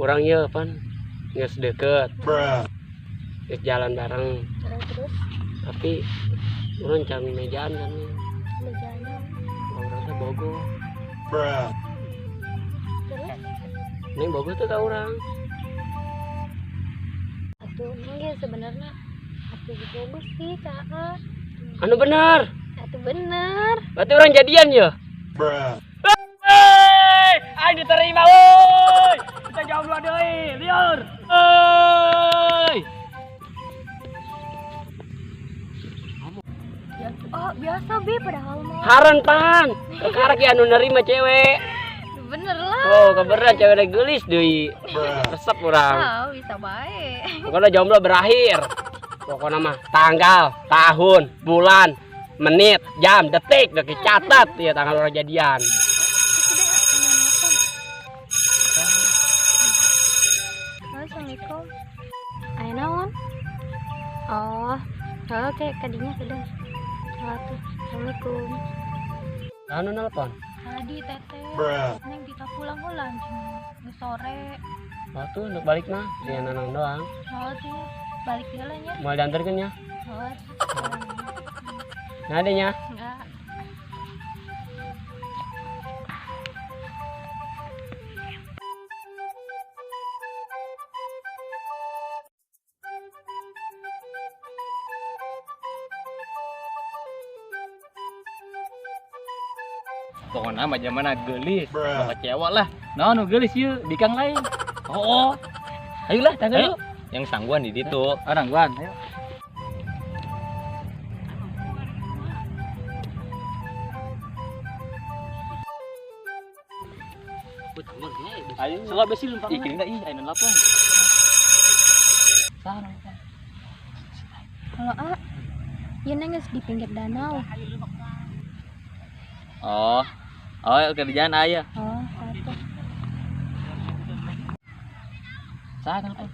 Orangnya pan nggak deket, nggak jalan bareng. Terus Tapi orang can mejaan kan, mejanya orang teh bogo. terus Neng bogo tuh kau orang. atuh emang ya sebenarnya atuh bagus sih kakak. Anu benar. Atuh bener. Berarti orang jadian ya? Hei, ayo diterima, woi. Kita jawab dua deui, liur. Hei. Oh biasa bi padahal mah. Haran pan. Sekarang ki anu nerima cewek. Bener lah. Oh, keberan cewek lagi gelis deui. Resep urang. Oh bisa baik. Pokoknya jomblo berakhir. Pokoknya mah tanggal, tahun, bulan, menit, jam, detik udah dicatat ya tanggal orang jadian. Assalamualaikum. Ayo naon? Oh, oke kadinya sudah. Assalamualaikum. Anu nelpon. Tadi teteh. Neng kita pulang ulang geus sore. Waktu untuk balik mah dengan nanang doang. Oh, sih. Balik jalan ya. Mau diantarkan ya? Oh. Nah adanya. Enggak. Pokoknya mah zaman gelis, mau kecewa lah. Nah, nu gelis yuk, di kang lain. Oh, ayolah, tangga yuk. Yang sangguan di situ. Sangguan, ayo. Ayo, selalu besi lumpang. Ikin enggak ih, ayo nelpon. Sana. Kalau ya neng geus di pinggir danau. Oh, kerjaan ayah. Oh, satu. Sana apa?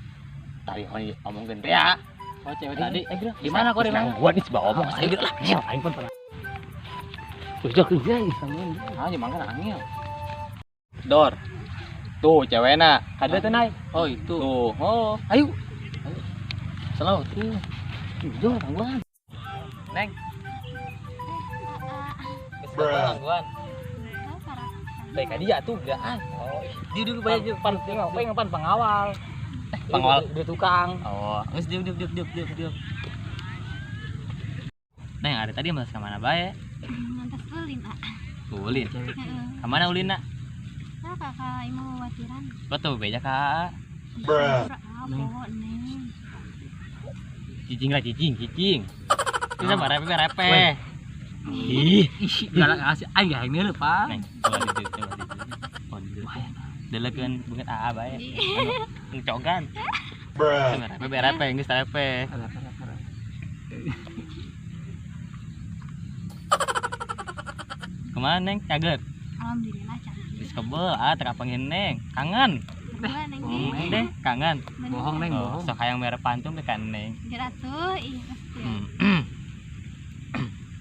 Tadi ngomongin ya. Oh, cewek tadi. Gimana kok Nah, gua nih coba ngomong saya lah. Aing pun pernah. Udah kerja ya. Ah, ya mangga angin. Dor. Tuh, cewekna. Ada tuh naik. Oh, itu. Tuh. Oh, ayo. Ayo. Selalu tuh. Tujuh tangguan. Neng. Tangguan. Baik dia tuh enggak. Oh, dia dulu banyak pan pengawal. Pengawal dia tukang. Oh, geus diuk. Neng, ada tadi mas ke mana bae? Mantas ulin, Ulin. Ke mana ulin, Nak? Nah, kakak mau watiran. Betul beja, Kak. Neng. Cicing lah, cicing. Kita repe. Ih, galak asih. Ay, yang ini lupa. Neng, coba di situ. Delekeun banget aa bae. Anu cogan. Repe, geus repe. Kemana Neng? Caget. Alhamdulillah cantik. Geus kebel, terapangin Neng. Kangen. Bener Neng. Neng deh, kangen. Bohong Neng, Oh, bohong. sok hayang mere pantung teh kan Neng. Gerak tuh, iya pasti.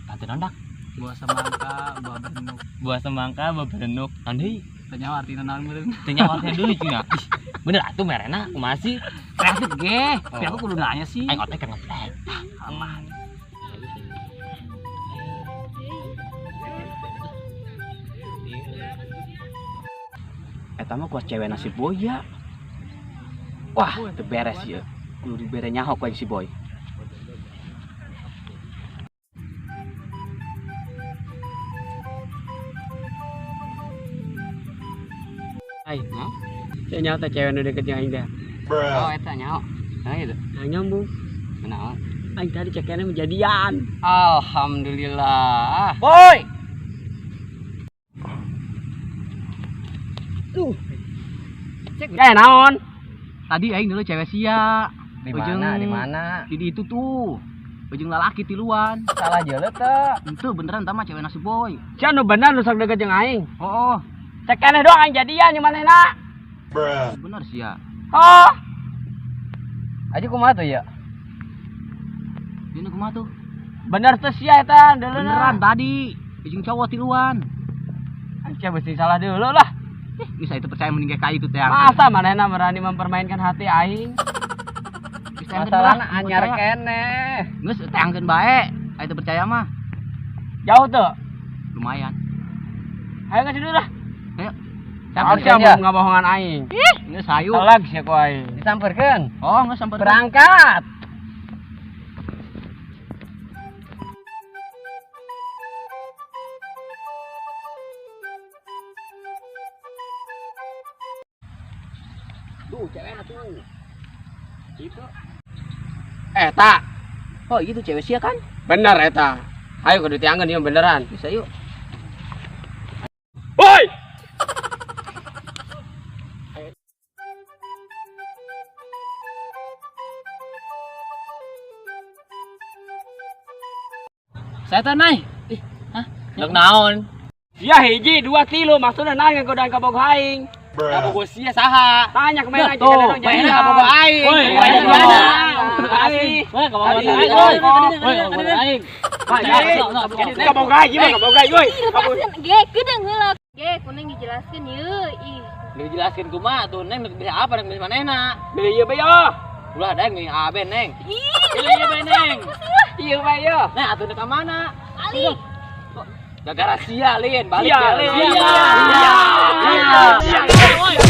Pantun ondak. Buah semangka, buah benuk. Buah semangka, buah berenuk. Tandai. Tanya arti naon meureun. Tanya warna dulu cina. Bener atuh merena kumasih. Kreatif ge. Tapi aku kudu nanya sih. Aing otek kan ngeplek. Aman. Eta mah kuat cewek nasi boy ya. Wah, teu beres ya. Kudu dibere nyaho ku si boy. Hai, mau? Saya nyaho teh cewek nu deket jeung aing teh. Oh, eta nyaho. Nah gitu. Nah, nyambung. Kenapa? Aing tadi cekennya menjadian. Alhamdulillah. Boy. Naon? Tadi aing dulu cewek sia. Di mana? Di itu tuh. Ujung lalaki tiluan. Salah jeuleuh teh. Itu beneran tama cewek nasi boy. Can nu bener nu sok deket jeung aing. Oh, Cek keneh doang aing jadian jeung manehna. bener sia. Oh, Aja kumaha tuh ya? Ini kumaha tuh? bener teh sia eta deuleuh. Beneran tadi. Ujung cowok tiluan. Aing mesti salah dulu lah. Bisa itu percaya meninggal kayu itu teh. Masa manehna berani mempermainkan hati aing? Masalahna anyar kene. Geus teangkeun bae. Itu percaya mah. Jauh tuh. Lumayan. Ayo ke situ dah. Ayo. Sampeurkeun Harusnya ya. mau ngabohongan aing. Geus hayu. Telag sih aku aing. Disamperkeun. Oh, geus sampai Berangkat. Duh, ceweknya tuh. Itu. Tak. Oh, itu cewek sia kan? Bener eta. Ayo kudu tiangeun ieu beneran. Bisa yuk. Woi. Saya tanai. Dek naon? Ya hiji 2 kilo maksudnya naon godaan ka bogoh aing. Kamu gue sia saha? Tanya ke mana aja Tuh, kadang mainnya ka bogoh aing. Woi, Mainnya aing di mana? Makasih. Woi, ka bogoh Aing. aing. Woi, Woi, ka bogoh aing. Ka bogoh aing gimana ka bogoh aing woi. Lepaskan, ge, gedeng heula. Ge, kuning dijelaskeun yeu. Ih, Dijelaskeun kumaha tuh, Neng bisa apa Neng bisa manehna? Beli ieu bae yo. Ulah ada yang aben Neng. ih, Pilih ieu bae Neng. Ieu bae yo. Neng atuh ka mana? Ali. Gara-gara sia Lin, balik Sia, ya, Lin. Sia. Sia. Sia. Sia. Sia.